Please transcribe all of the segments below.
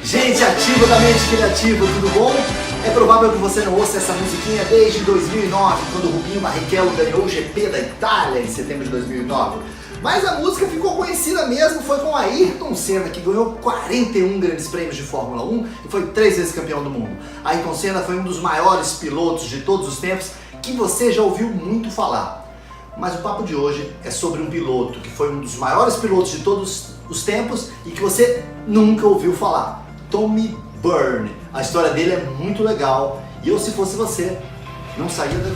Gente ativa da mente criativa, tudo bom? É provável que você não ouça essa musiquinha desde 2009, quando o Rubinho Barrichello ganhou o GP da Itália em setembro de 2009. Mas a música ficou conhecida mesmo, foi com Ayrton Senna, que ganhou 41 grandes prêmios de Fórmula 1 e foi 3 vezes campeão do mundo. Ayrton Senna foi um dos maiores pilotos de todos os tempos que você já ouviu muito falar. Mas o papo de hoje é sobre um piloto que foi um dos maiores pilotos de todos os tempos e que você nunca ouviu falar. Tommy Byrne. A história dele é muito legal e eu, se fosse você, não saía daqui.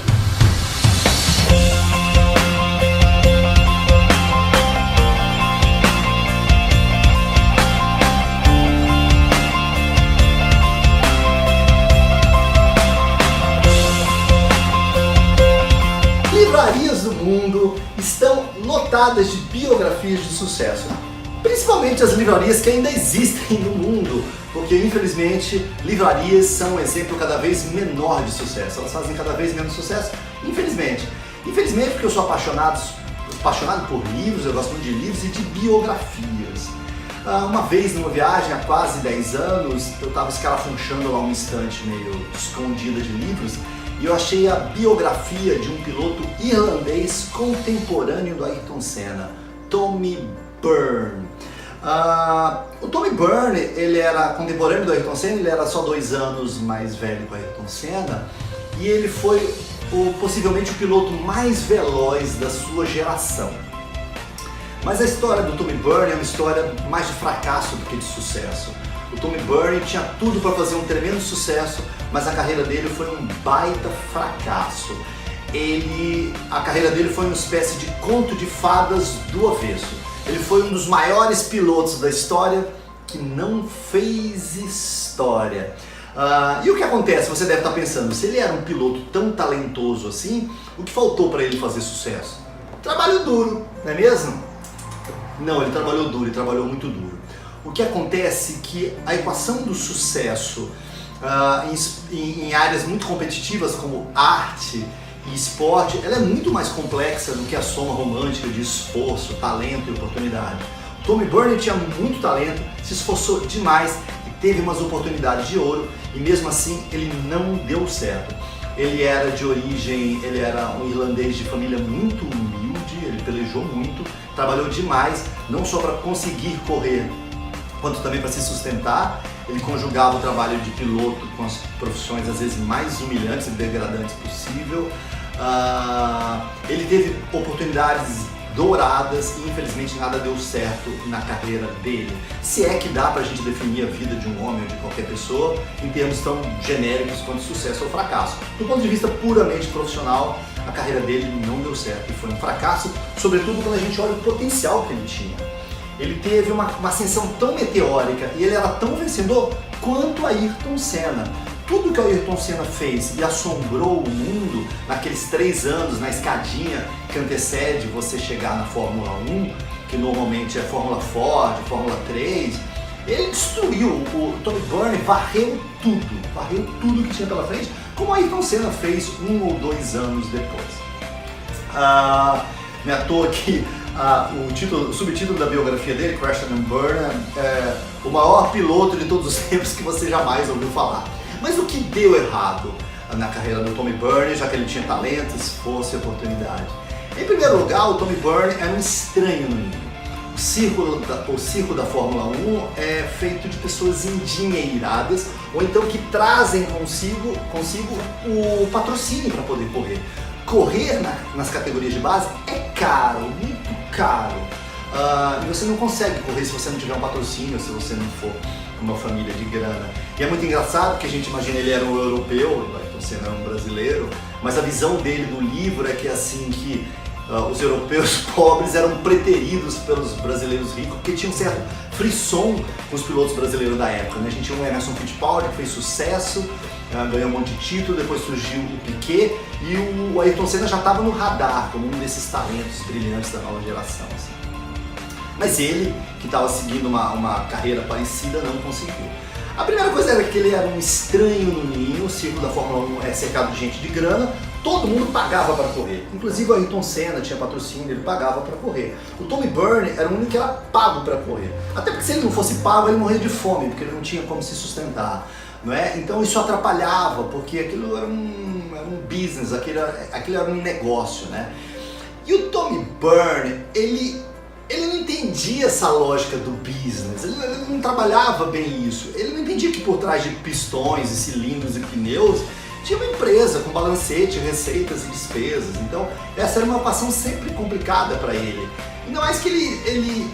Livrarias do mundo estão lotadas de biografias de sucesso, principalmente as livrarias que ainda existem no mundo, porque infelizmente livrarias são um exemplo cada vez menor de sucesso, elas fazem cada vez menos sucesso, infelizmente. Infelizmente porque eu sou apaixonado por livros, eu gosto muito de livros e de biografias. Uma vez numa viagem há quase 10 anos, eu estava escarafunchando lá uma estante meio escondida de livros e eu achei a biografia de um piloto irlandês contemporâneo do Ayrton Senna, Tommy Byrne. O Tommy Byrne, ele era contemporâneo do Ayrton Senna, ele era só 2 anos mais velho que o Ayrton Senna e ele foi possivelmente o piloto mais veloz da sua geração. Mas a história do Tommy Byrne é uma história mais de fracasso do que de sucesso. O Tommy Byrne tinha tudo para fazer um tremendo sucesso, mas a carreira dele foi um baita fracasso. A carreira dele foi uma espécie de conto de fadas do avesso. Ele foi um dos maiores pilotos da história que não fez história. E o que acontece? Você deve estar pensando, se ele era um piloto tão talentoso assim, o que faltou para ele fazer sucesso? Trabalho duro, não é mesmo? Não, ele trabalhou duro, ele trabalhou muito duro. O que acontece é que a equação do sucesso em áreas muito competitivas como arte e esporte, ela é muito mais complexa do que a soma romântica de esforço, talento e oportunidade. O Tommy Byrne tinha muito talento, se esforçou demais e teve umas oportunidades de ouro e mesmo assim ele não deu certo. Ele era um irlandês de família muito humilde, ele pelejou muito, trabalhou demais, não só para conseguir correr, quanto também para se sustentar. Ele conjugava o trabalho de piloto com as profissões às vezes mais humilhantes e degradantes possível. Ele teve oportunidades douradas e infelizmente nada deu certo na carreira dele. Se é que dá pra gente definir a vida de um homem ou de qualquer pessoa em termos tão genéricos quanto sucesso ou fracasso. Do ponto de vista puramente profissional, a carreira dele não deu certo e foi um fracasso, sobretudo quando a gente olha o potencial que ele tinha. Ele teve uma ascensão tão meteórica e ele era tão vencedor quanto Ayrton Senna. Tudo que o Ayrton Senna fez e assombrou o mundo naqueles 3 anos, na escadinha que antecede você chegar na Fórmula 1, que normalmente é Fórmula Ford, Fórmula 3, ele destruiu. O Tommy Byrne varreu tudo que tinha pela frente, como o Ayrton Senna fez 1 ou 2 anos depois. Não é à toa que o subtítulo da biografia dele, Crash and Burn, é o maior piloto de todos os tempos que você jamais ouviu falar. Mas o que deu errado na carreira do Tommy Byrne, já que ele tinha talento, esforço e oportunidade? Em primeiro lugar, o Tommy Byrne era um estranho no ninho. O circo da Fórmula 1 é feito de pessoas endinheiradas ou então que trazem consigo o patrocínio para poder correr. Correr nas categorias de base é caro, muito caro. E você não consegue correr se você não tiver um patrocínio, se você não for uma família de grana. E é muito engraçado porque a gente imagina ele era um europeu, o Ayrton Senna era um brasileiro, mas a visão dele do livro é que assim que os europeus pobres eram preteridos pelos brasileiros ricos, porque tinha um certo frisson com os pilotos brasileiros da época, né? A gente tinha o Emerson Fittipaldi que fez sucesso, ganhou um monte de título, depois surgiu o Piquet e o Ayrton Senna já estava no radar como um desses talentos brilhantes da nova geração. Assim. Mas ele, que estava seguindo uma carreira parecida, não conseguiu. A primeira coisa era que ele era um estranho no ninho, o circo da Fórmula 1 é cercado de gente de grana, todo mundo pagava para correr. Inclusive o Ayrton Senna tinha patrocínio, ele pagava para correr. O Tommy Byrne era o único que era pago para correr. Até porque se ele não fosse pago, ele morria de fome, porque ele não tinha como se sustentar. Não é? Então isso atrapalhava, porque aquilo era um business, aquilo era um negócio. Né? E o Tommy Byrne, ele não entendia essa lógica do business, ele não trabalhava bem isso. Ele não entendia que por trás de pistões e cilindros e pneus tinha uma empresa com balancete, receitas e despesas. Então essa era uma equação sempre complicada para ele. Ainda mais que ele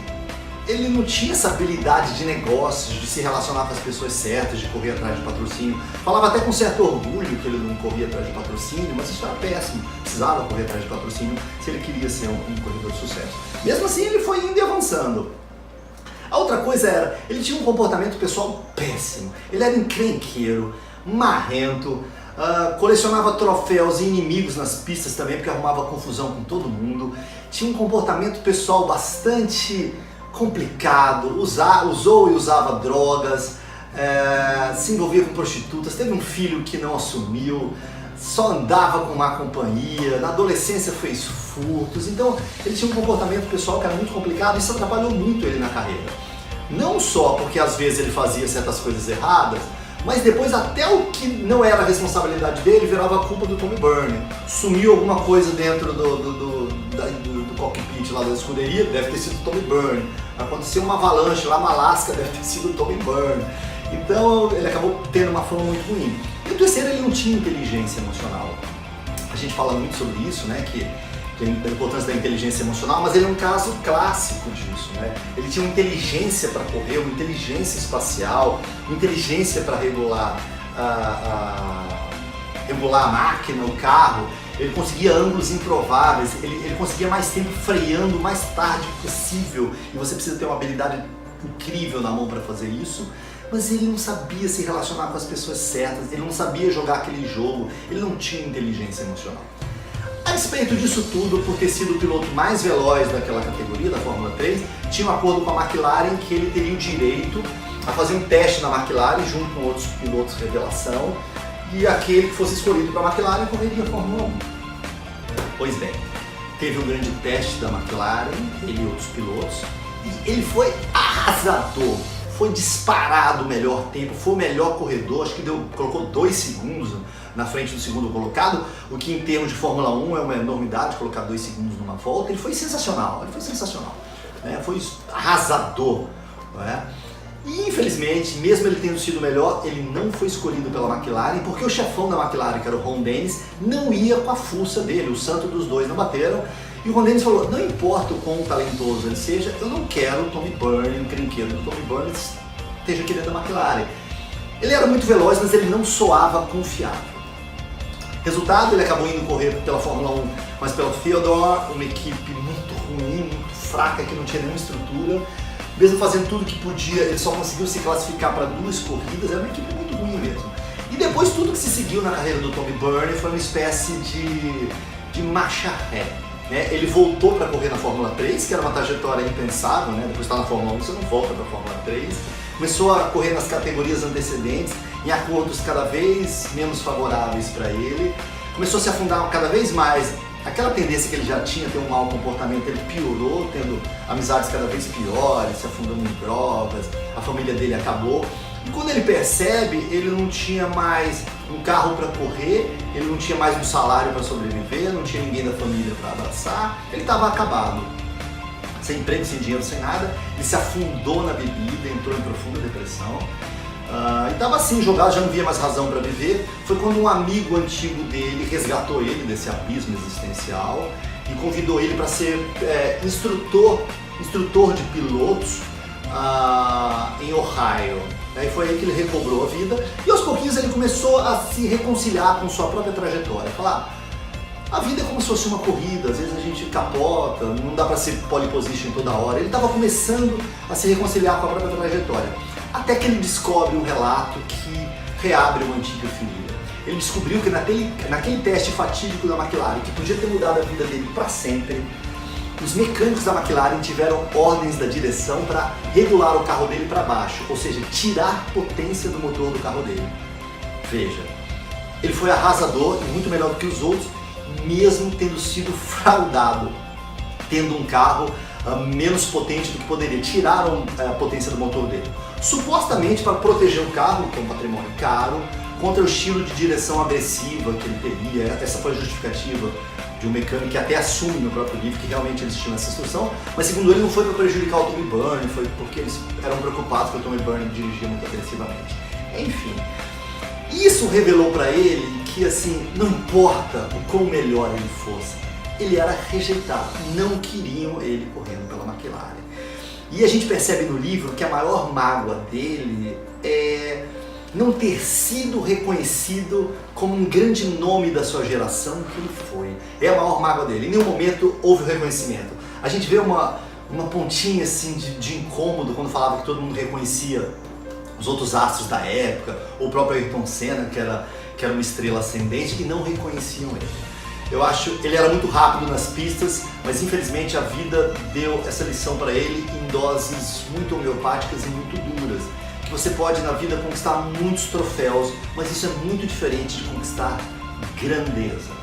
não tinha essa habilidade de negócios, de se relacionar com as pessoas certas, de correr atrás de patrocínio. Falava até com certo orgulho que ele não corria atrás de patrocínio, mas isso era péssimo. Precisava correr atrás de patrocínio se ele queria ser um corredor de sucesso. Mesmo assim, ele foi indo e avançando. A outra coisa era, ele tinha um comportamento pessoal péssimo. Ele era encrenqueiro, marrento, colecionava troféus e inimigos nas pistas também, porque arrumava confusão com todo mundo. Tinha um comportamento pessoal bastante complicado, usou e usava drogas, se envolvia com prostitutas, teve um filho que não assumiu, só andava com má companhia, na adolescência fez furtos. Então ele tinha um comportamento pessoal que era muito complicado e isso atrapalhou muito ele na carreira. Não só porque às vezes ele fazia certas coisas erradas, mas depois até o que não era a responsabilidade dele virava a culpa do Tommy Byrne. Sumiu alguma coisa dentro do cockpit lá da escuderia, deve ter sido o Tommy Byrne. Aconteceu uma avalanche lá na Alasca, deve ter sido o Tommy Byrne. Então ele acabou tendo uma fama muito ruim. E o terceiro, ele não tinha inteligência emocional. A gente fala muito sobre isso, né, que tem a importância da inteligência emocional, mas ele é um caso clássico disso, né? Ele tinha uma inteligência para correr, uma inteligência espacial, uma inteligência para regular a máquina, o carro. Ele conseguia ângulos improváveis, ele conseguia mais tempo freando o mais tarde possível, e você precisa ter uma habilidade incrível na mão para fazer isso. Mas ele não sabia se relacionar com as pessoas certas, ele não sabia jogar aquele jogo, ele não tinha inteligência emocional. A respeito disso tudo, por ter sido o piloto mais veloz daquela categoria, da Fórmula 3, tinha um acordo com a McLaren que ele teria o direito a fazer um teste na McLaren junto com outros pilotos revelação, e aquele que fosse escolhido para a McLaren correria a Fórmula 1. Pois bem, teve um grande teste da McLaren, ele e outros pilotos, e ele foi arrasador. Foi disparado o melhor tempo, foi o melhor corredor, acho que colocou 2 segundos na frente do segundo colocado, o que em termos de Fórmula 1 é uma enormidade, colocar 2 segundos numa volta. Ele foi sensacional, né? Foi arrasador. Né? E infelizmente, mesmo ele tendo sido o melhor, ele não foi escolhido pela McLaren, porque o chefão da McLaren, que era o Ron Dennis, não ia com a força dele, o santo dos dois não bateram. E o Ron Dennis falou, não importa o quão talentoso ele seja, eu não quero o Tommy Byrne, o crinquedo do Tommy Byrne, esteja aqui dentro da McLaren. Ele era muito veloz, mas ele não soava confiável. Resultado, ele acabou indo correr pela Fórmula 1, mas pela Theodore, uma equipe muito ruim, muito fraca, que não tinha nenhuma estrutura. Mesmo fazendo tudo que podia, ele só conseguiu se classificar para 2 corridas, era uma equipe muito ruim mesmo. E depois tudo que se seguiu na carreira do Tommy Byrne foi uma espécie de marcha ré. Né? Ele voltou para correr na Fórmula 3, que era uma trajetória impensável, né? Depois de estar na Fórmula 1 você não volta para a Fórmula 3. Começou a correr nas categorias antecedentes, em acordos cada vez menos favoráveis para ele. Começou a se afundar cada vez mais. Aquela tendência que ele já tinha, ter um mau comportamento, ele piorou, tendo amizades cada vez piores, se afundando em drogas, a família dele acabou. E quando ele percebe, ele não tinha mais um carro para correr, ele não tinha mais um salário para sobreviver, não tinha ninguém da família para abraçar, ele estava acabado. Sem emprego, sem dinheiro, sem nada, ele se afundou na bebida, entrou em profunda depressão. E estava assim, jogado, já não via mais razão para viver. Foi quando um amigo antigo dele resgatou ele desse abismo existencial e convidou ele para ser instrutor de pilotos em Ohio. Aí foi aí que ele recobrou a vida e aos pouquinhos ele começou a se reconciliar com sua própria trajetória. Falar, a vida é como se fosse uma corrida, às vezes a gente capota, não dá para ser pole position toda hora. Ele estava começando a se reconciliar com a própria trajetória. Até que ele descobre um relato que reabre uma antiga ferida. Ele descobriu que naquele teste fatídico da McLaren, que podia ter mudado a vida dele para sempre, os mecânicos da McLaren tiveram ordens da direção para regular o carro dele para baixo, ou seja, tirar potência do motor do carro dele. Veja, ele foi arrasador e muito melhor do que os outros, mesmo tendo sido fraudado, tendo um carro menos potente do que poderia. Tiraram a potência do motor dele, supostamente para proteger o carro, que é um patrimônio caro, contra o estilo de direção agressiva que ele teria. Essa foi a justificativa de um mecânico que até assume no próprio livro que realmente eles tinham essa instrução, mas segundo ele não foi para prejudicar o Tommy Byrne, foi porque eles eram preocupados que o Tommy Byrne dirigia muito agressivamente. Enfim, isso revelou para ele que assim, não importa o quão melhor ele fosse, ele era rejeitado, não queriam ele correndo pela McLaren. E a gente percebe no livro que a maior mágoa dele é não ter sido reconhecido como um grande nome da sua geração que ele foi. É a maior mágoa dele. Em nenhum momento houve o reconhecimento. A gente vê uma pontinha assim de incômodo quando falava que todo mundo reconhecia os outros astros da época, ou o próprio Ayrton Senna, que era uma estrela ascendente, e não reconheciam ele. Eu acho que ele era muito rápido nas pistas, mas infelizmente a vida deu essa lição para ele em doses muito homeopáticas e muito duras. Que você pode na vida conquistar muitos troféus, mas isso é muito diferente de conquistar grandeza.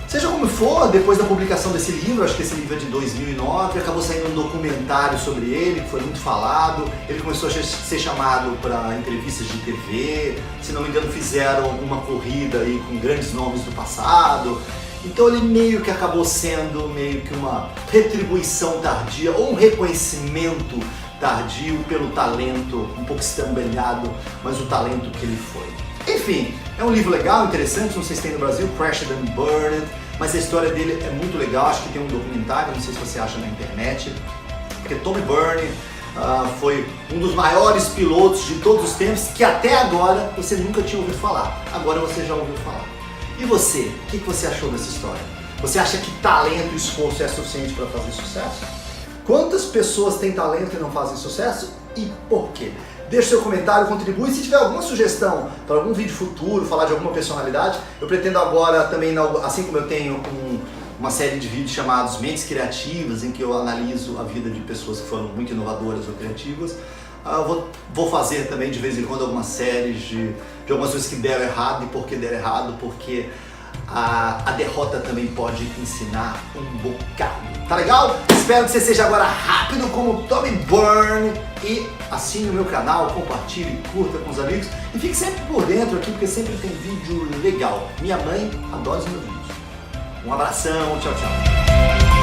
Seja como for, depois da publicação desse livro, acho que esse livro é de 2009, acabou saindo um documentário sobre ele, que foi muito falado. Ele começou a ser chamado para entrevistas de TV, se não me engano fizeram uma corrida aí com grandes nomes do passado. Então ele meio que acabou sendo meio que uma retribuição tardia, ou um reconhecimento tardio pelo talento, um pouco estrambelhado, mas o talento que ele foi. Enfim, é um livro legal, interessante, não sei se tem no Brasil, Crashed and Burned, mas a história dele é muito legal, acho que tem um documentário, não sei se você acha na internet, porque Tommy Byrne foi um dos maiores pilotos de todos os tempos que até agora você nunca tinha ouvido falar, agora você já ouviu falar. E você, o que você achou dessa história? Você acha que talento e esforço é suficiente para fazer sucesso? Quantas pessoas têm talento e não fazem sucesso e por quê? Deixe seu comentário, contribui. Se tiver alguma sugestão para algum vídeo futuro, falar de alguma personalidade, eu pretendo agora também, assim como eu tenho uma série de vídeos chamados Mentes Criativas, em que eu analiso a vida de pessoas que foram muito inovadoras ou criativas, vou fazer também de vez em quando algumas séries de algumas coisas que deram errado e por que deram errado, porque a derrota também pode ensinar um bocado. Tá legal? Espero que você seja agora rápido como Tommy Byrne e assine o meu canal, compartilhe, curta com os amigos e fique sempre por dentro aqui porque sempre tem vídeo legal. Minha mãe adora os meus vídeos. Um abração, tchau, tchau.